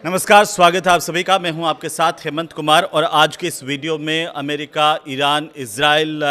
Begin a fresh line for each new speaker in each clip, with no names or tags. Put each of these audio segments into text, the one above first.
नमस्कार, स्वागत है आप सभी का। मैं हूं आपके साथ हेमंत कुमार और आज के इस वीडियो में अमेरिका, ईरान, इजराइल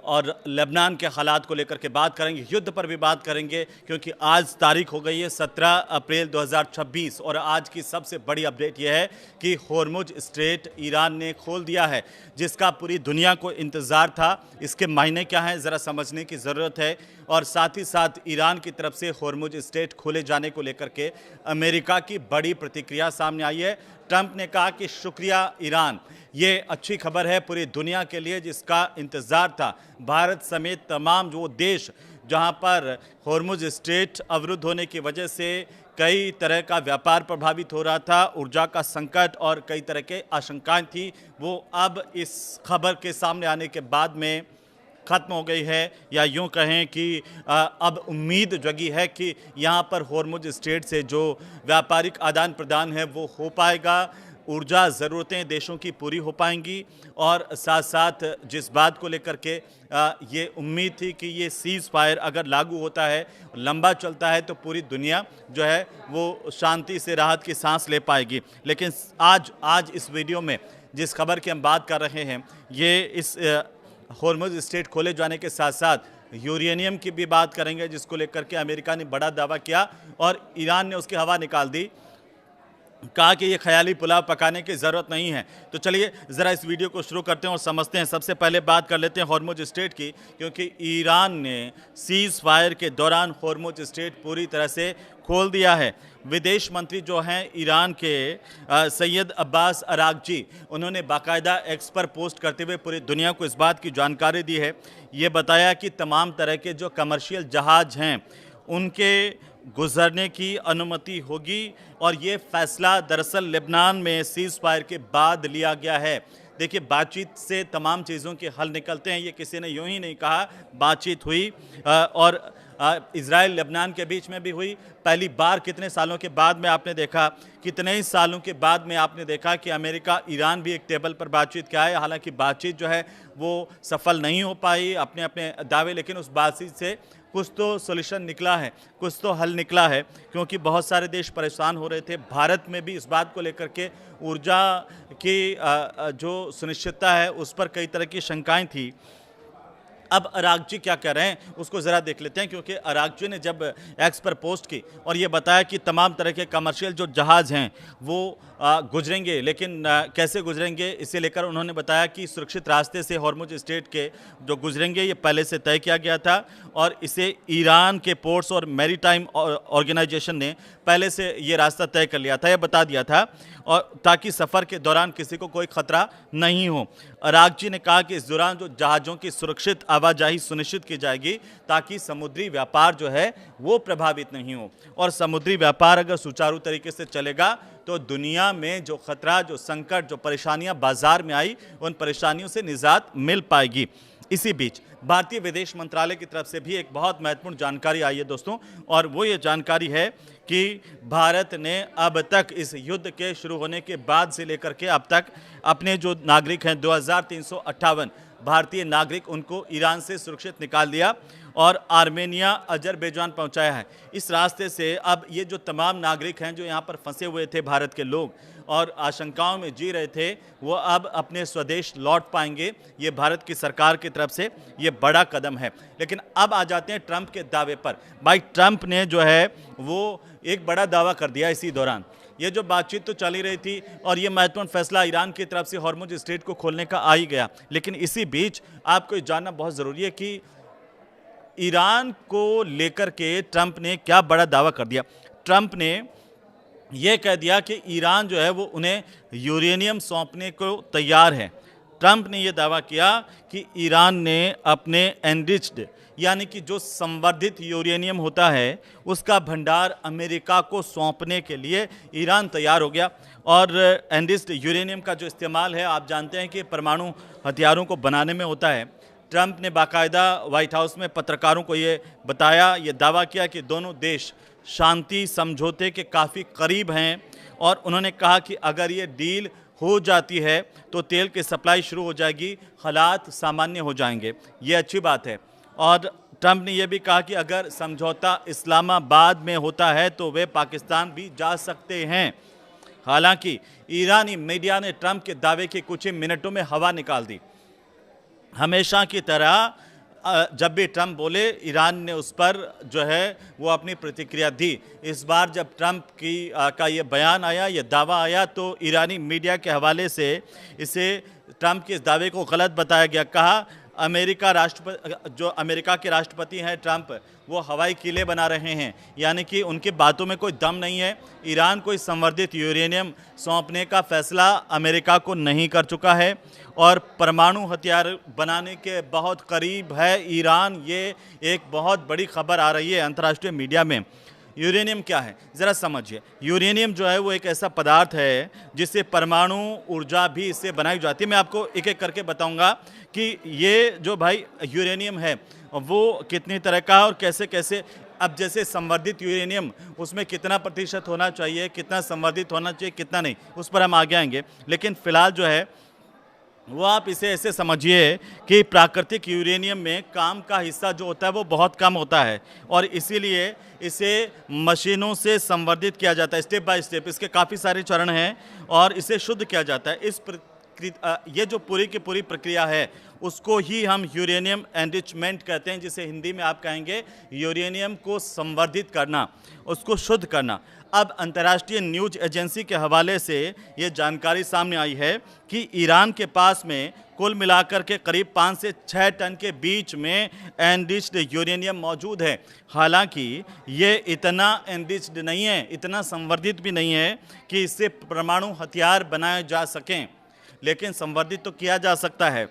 और लेबनान के हालात को लेकर के बात करेंगे। युद्ध पर भी बात करेंगे क्योंकि आज तारीख हो गई है 17 अप्रैल 2026 और आज की सबसे बड़ी अपडेट यह है कि होर्मुज स्ट्रेट ईरान ने खोल दिया है, जिसका पूरी दुनिया को इंतज़ार था। इसके मायने क्या हैं ज़रा समझने की ज़रूरत है और साथ ही साथ ईरान की तरफ से होर्मुज स्ट्रेट खोले जाने को लेकर के अमेरिका की बड़ी प्रतिक्रिया सामने आई है। ट्रंप ने कहा कि शुक्रिया ईरान, ये अच्छी खबर है पूरी दुनिया के लिए जिसका इंतज़ार था। भारत समेत तमाम वो देश जहां पर होर्मुज स्ट्रेट अवरुद्ध होने की वजह से कई तरह का व्यापार प्रभावित हो रहा था, ऊर्जा का संकट और कई तरह के आशंकाएं थी, वो अब इस खबर के सामने आने के बाद में ख़त्म हो गई है, या यूँ कहें कि अब उम्मीद जगी है कि यहाँ पर होर्मुज स्ट्रेट से जो व्यापारिक आदान प्रदान है वो हो पाएगा, ऊर्जा ज़रूरतें देशों की पूरी हो पाएंगी। और साथ साथ जिस बात को लेकर के ये उम्मीद थी कि ये सीज़ फायर अगर लागू होता है, लंबा चलता है, तो पूरी दुनिया जो है वो शांति से राहत की सांस ले पाएगी। लेकिन आज इस वीडियो में जिस खबर की हम बात कर रहे हैं, ये इस होर्मुज स्ट्रेट खोले जाने के साथ साथ यूरेनियम की भी बात करेंगे, जिसको लेकर के अमेरिका ने बड़ा दावा किया और ईरान ने उसकी हवा निकाल दी, कहा कि ये ख्याली पुलाव पकाने की ज़रूरत नहीं है। तो चलिए ज़रा इस वीडियो को शुरू करते हैं और समझते हैं। सबसे पहले बात कर लेते हैं होर्मुज स्ट्रेट की, क्योंकि ईरान ने सीज़ फायर के दौरान होर्मुज स्ट्रेट पूरी तरह से खोल दिया है। विदेश मंत्री जो हैं ईरान के सैयद अब्बास अरागची, उन्होंने बाकायदा एक्स पर पोस्ट करते हुए पूरी दुनिया को इस बात की जानकारी दी है। ये बताया कि तमाम तरह के जो कमर्शियल जहाज़ हैं उनके गुजरने की अनुमति होगी और ये फैसला दरअसल लेबनान में सीज़ फायर के बाद लिया गया है। देखिए, बातचीत से तमाम चीज़ों के हल निकलते हैं, ये किसी ने यूं ही नहीं कहा। बातचीत हुई और इजराइल लेबनान के बीच में भी हुई। पहली बार कितने सालों के बाद में आपने देखा, कितने ही सालों के बाद में आपने देखा कि अमेरिका ईरान भी एक टेबल पर बातचीत किया है। हालांकि बातचीत जो है वो सफल नहीं हो पाई, अपने अपने दावे, लेकिन उस बातचीत से कुछ तो सोल्यूशन निकला है, कुछ तो हल निकला है, क्योंकि बहुत सारे देश परेशान हो रहे थे। भारत में भी इस बात को लेकर के ऊर्जा की जो सुनिश्चितता है उस पर कई तरह की शंकाएं थी। अब अरागची क्या कह रहे हैं उसको ज़रा देख लेते हैं, क्योंकि अरागची ने जब एक्स पर पोस्ट की और ये बताया कि तमाम तरह के कमर्शियल जो जहाज़ हैं वो गुजरेंगे, लेकिन कैसे गुजरेंगे इसे लेकर उन्होंने बताया कि सुरक्षित रास्ते से होर्मुज स्ट्रेट के जो गुजरेंगे ये पहले से तय किया गया था और इसे ईरान के पोर्ट्स और मैरीटाइम ऑर्गेनाइजेशन ने पहले से ये रास्ता तय कर लिया था, यह बता दिया था, और ताकि सफ़र के दौरान किसी को कोई खतरा नहीं हो। अरागची ने कहा कि इस दौरान जो जहाज़ों की सुरक्षित आवाजाही सुनिश्चित की जाएगी ताकि समुद्री व्यापार जो है वो प्रभावित नहीं हो, और समुद्री व्यापार अगर सुचारू तरीके से चलेगा तो दुनिया में जो खतरा, जो संकट, जो परेशानियां बाजार में आई, उन परेशानियों से निजात मिल पाएगी। इसी बीच भारतीय विदेश मंत्रालय की तरफ से भी एक बहुत महत्वपूर्ण जानकारी आई है दोस्तों, और वो ये जानकारी है कि भारत ने अब तक इस युद्ध के शुरू होने के बाद से लेकर के अब तक अपने जो नागरिक हैं 2358 भारतीय नागरिक, उनको ईरान से सुरक्षित निकाल दिया और आर्मेनिया, अजरबैजान पहुंचाया है। इस रास्ते से अब ये जो तमाम नागरिक हैं जो यहाँ पर फंसे हुए थे, भारत के लोग और आशंकाओं में जी रहे थे, वो अब अपने स्वदेश लौट पाएंगे। ये भारत की सरकार की तरफ से ये बड़ा कदम है। लेकिन अब आ जाते हैं ट्रंप के दावे पर। भाई, ट्रंप ने जो है वो एक बड़ा दावा कर दिया इसी दौरान। ये जो बातचीत तो चल ही रही थी और ये महत्वपूर्ण फैसला ईरान की तरफ से होर्मुज स्ट्रेट को खोलने का आ ही गया, लेकिन इसी बीच आपको जानना बहुत ज़रूरी है कि ईरान को लेकर के ट्रंप ने क्या बड़ा दावा कर दिया। ट्रंप ने यह कह दिया कि ईरान जो है वो उन्हें यूरेनियम सौंपने को तैयार है। ट्रंप ने यह दावा किया कि ईरान ने अपने एनरिच्ड, यानी कि जो संवर्धित यूरेनियम होता है, उसका भंडार अमेरिका को सौंपने के लिए ईरान तैयार हो गया। और एनरिच्ड यूरेनियम का जो इस्तेमाल है, आप जानते हैं कि परमाणु हथियारों को बनाने में होता है। ट्रंप ने बाकायदा व्हाइट हाउस में पत्रकारों को ये बताया, ये दावा किया कि दोनों देश शांति समझौते के काफ़ी करीब हैं, और उन्होंने कहा कि अगर ये डील हो जाती है तो तेल की सप्लाई शुरू हो जाएगी, हालात सामान्य हो जाएंगे। ये अच्छी बात है। और ट्रंप ने यह भी कहा कि अगर समझौता इस्लामाबाद में होता है तो वे पाकिस्तान भी जा सकते हैं। हालांकि ईरानी मीडिया ने ट्रंप के दावे के कुछ ही मिनटों में हवा निकाल दी। हमेशा की तरह जब भी ट्रंप बोले, ईरान ने उस पर जो है वो अपनी प्रतिक्रिया दी। इस बार जब ट्रंप का ये बयान आया, ये दावा आया, तो ईरानी मीडिया के हवाले से इसे ट्रंप के इस दावे को गलत बताया गया। कहा जो अमेरिका के राष्ट्रपति हैं ट्रंप, वो हवाई किले बना रहे हैं, यानी कि उनकी बातों में कोई दम नहीं है। ईरान को इस संवर्धित यूरेनियम सौंपने का फैसला अमेरिका को नहीं कर चुका है और परमाणु हथियार बनाने के बहुत करीब है ईरान। ये एक बहुत बड़ी खबर आ रही है अंतर्राष्ट्रीय मीडिया में। यूरेनियम क्या है ज़रा समझिए। यूरेनियम जो है वो एक ऐसा पदार्थ है जिससे परमाणु ऊर्जा भी इससे बनाई जाती है। मैं आपको एक एक करके बताऊंगा कि ये जो भाई यूरेनियम है वो कितनी तरह का है और कैसे कैसे। अब जैसे संवर्धित यूरेनियम, उसमें कितना प्रतिशत होना चाहिए, कितना संवर्धित होना चाहिए, कितना नहीं, उस पर हम आगे आएंगे। लेकिन फिलहाल जो है वो आप इसे ऐसे समझिए कि प्राकृतिक यूरेनियम में काम का हिस्सा जो होता है वो बहुत कम होता है और इसीलिए इसे मशीनों से संवर्धित किया जाता है स्टेप बाय स्टेप। इसके काफ़ी सारे चरण हैं और इसे शुद्ध किया जाता है। ये जो पूरी की पूरी प्रक्रिया है उसको ही हम यूरेनियम एनरिचमेंट कहते हैं, जिसे हिंदी में आप कहेंगे यूरेनियम को संवर्धित करना, उसको शुद्ध करना। अब अंतर्राष्ट्रीय न्यूज एजेंसी के हवाले से ये जानकारी सामने आई है कि ईरान के पास में कुल मिलाकर के करीब 5 से 6 टन के बीच में एनरिच्ड यूरेनियम मौजूद है। हालांकि ये इतना एनरिच्ड नहीं है, इतना संवर्धित भी नहीं है कि इससे परमाणु हथियार बनाए जा सकें, लेकिन संवर्धित तो किया जा सकता है।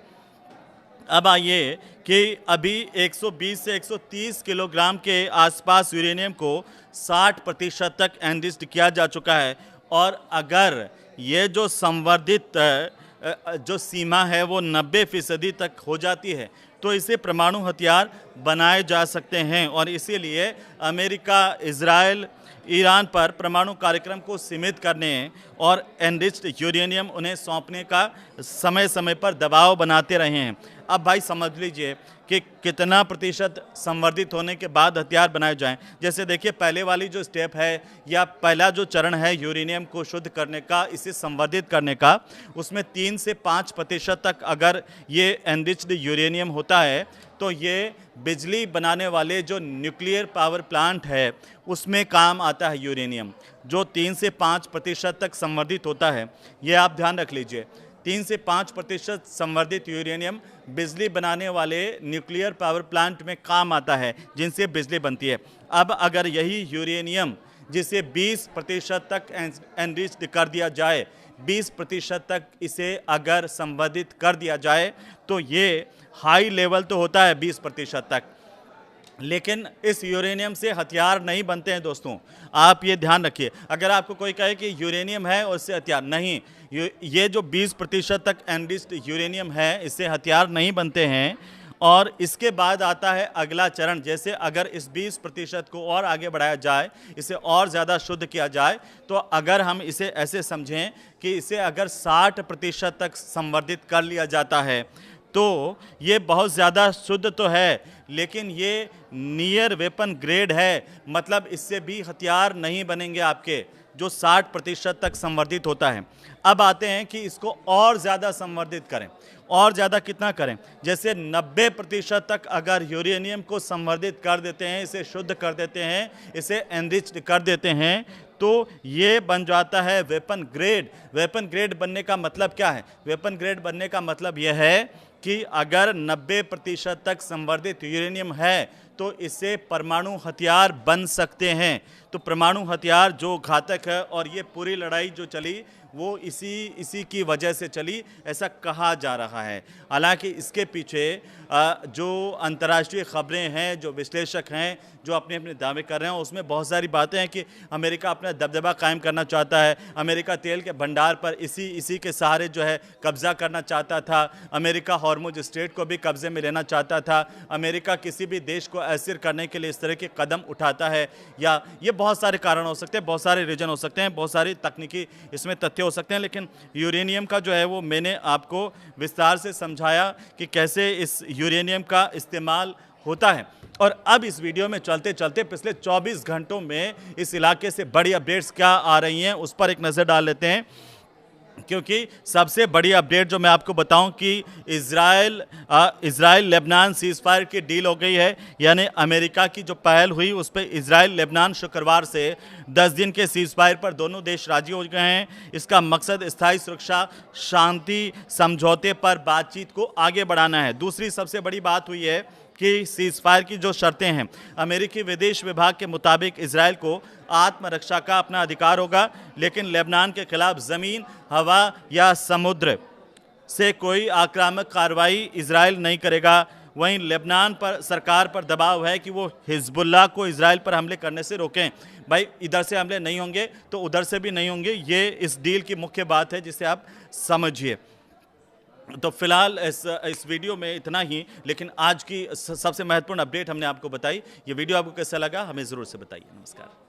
अब आइए कि अभी 120 से 130 किलोग्राम के आसपास यूरेनियम को 60% तक एनरिच्ड किया जा चुका है और अगर ये जो संवर्धित जो सीमा है वो 90% तक हो जाती है तो इसे परमाणु हथियार बनाए जा सकते हैं और इसीलिए अमेरिका, इजराइल, ईरान पर परमाणु कार्यक्रम को सीमित करने और एनरिच्ड यूरेनियम उन्हें सौंपने का समय समय पर दबाव बनाते रहे हैं। अब भाई समझ लीजिए कि कितना प्रतिशत संवर्धित होने के बाद हथियार बनाए जाएं। जैसे देखिए, पहले वाली जो स्टेप है या पहला जो चरण है यूरेनियम को शुद्ध करने का, इसे संवर्धित करने का, उसमें 3 से 5% तक अगर ये एनरिच्ड यूरेनियम होता है तो ये बिजली बनाने वाले जो न्यूक्लियर पावर प्लांट है उसमें काम आता है। यूरेनियम जो 3 से 5% तक संवर्धित होता है, ये आप ध्यान रख लीजिए। 3 से 5% संवर्धित यूरेनियम बिजली बनाने वाले न्यूक्लियर पावर प्लांट में काम आता है, जिनसे बिजली बनती है। अब अगर यही यूरेनियम जिसे 20% तक एनरिच्ड कर दिया जाए, 20% तक इसे अगर संवर्धित कर दिया जाए तो ये हाई लेवल तो होता है 20% तक, लेकिन इस यूरेनियम से हथियार नहीं बनते हैं दोस्तों। आप ये ध्यान रखिए। अगर आपको कोई कहे कि यूरेनियम है और इससे हथियार नहीं, ये जो 20% तक एनरिच्ड यूरेनियम है, इससे हथियार नहीं बनते हैं। और इसके बाद आता है अगला चरण। जैसे अगर इस 20% को और आगे बढ़ाया जाए, इसे और ज़्यादा शुद्ध किया जाए, तो अगर हम इसे ऐसे समझें कि इसे अगर 60% तक संवर्धित कर लिया जाता है तो ये बहुत ज़्यादा शुद्ध तो है, लेकिन ये नियर वेपन ग्रेड है, मतलब इससे भी हथियार नहीं बनेंगे आपके, जो 60% तक संवर्धित होता है। अब आते हैं कि इसको और ज़्यादा संवर्धित करें। और ज़्यादा कितना करें? जैसे 90% तक अगर यूरेनियम को संवर्धित कर देते हैं, इसे शुद्ध कर देते हैं, इसे एनरिच्ड कर देते हैं, तो ये बन जाता है वेपन ग्रेड। वेपन ग्रेड बनने का मतलब क्या है? वेपन ग्रेड बनने का मतलब यह है कि अगर 90% तक संवर्धित यूरेनियम है तो इससे परमाणु हथियार बन सकते हैं। तो परमाणु हथियार जो घातक है, और ये पूरी लड़ाई जो चली वो इसी की वजह से चली, ऐसा कहा जा रहा है। हालांकि इसके पीछे जो अंतर्राष्ट्रीय खबरें हैं, जो विश्लेषक हैं, जो अपने अपने दावे कर रहे हैं, उसमें बहुत सारी बातें हैं कि अमेरिका अपना दबदबा कायम करना चाहता है। अमेरिका तेल के भंडार पर इसी के सहारे जो है कब्जा करना चाहता था। अमेरिका हॉर्मुज स्ट्रेट को भी कब्जे में लेना चाहता था। अमेरिका किसी भी देश को असीर करने के लिए इस तरह के कदम उठाता है, या ये बहुत सारे कारण हो सकते हैं, बहुत सारे रीजन हो सकते हैं, बहुत सारी तकनीकी इसमें तथ्य हो सकते हैं। लेकिन यूरेनियम का जो है वो मैंने आपको विस्तार से समझाया कि कैसे इस यूरेनियम का इस्तेमाल होता है। और अब इस वीडियो में चलते चलते पिछले 24 घंटों में इस इलाके से बड़ी अपडेट्स क्या आ रही हैं उस पर एक नज़र डाल लेते हैं, क्योंकि सबसे बड़ी अपडेट जो मैं आपको बताऊं कि इजराइल लेबनान सीज फायर की डील हो गई है। यानी अमेरिका की जो पहल हुई उस पर इजराइल लेबनान शुक्रवार से 10 दिन के सीज फायर पर दोनों देश राजी हो गए हैं। इसका मकसद स्थायी सुरक्षा शांति समझौते पर बातचीत को आगे बढ़ाना है। दूसरी सबसे बड़ी बात हुई है कि सीज फायर की जो शर्तें हैं, अमेरिकी विदेश विभाग के मुताबिक इजराइल को आत्मरक्षा का अपना अधिकार होगा, लेकिन लेबनान के खिलाफ ज़मीन, हवा या समुद्र से कोई आक्रामक कार्रवाई इजराइल नहीं करेगा। वहीं लेबनान पर सरकार पर दबाव है कि वो हिजबुल्लाह को इजराइल पर हमले करने से रोकें। भाई इधर से हमले नहीं होंगे तो उधर से भी नहीं होंगे, ये इस डील की मुख्य बात है जिसे आप समझिए। तो फिलहाल इस वीडियो में इतना ही, लेकिन आज की सबसे महत्वपूर्ण अपडेट हमने आपको बताई। ये वीडियो आपको कैसा लगा हमें ज़रूर से बताइए। नमस्कार।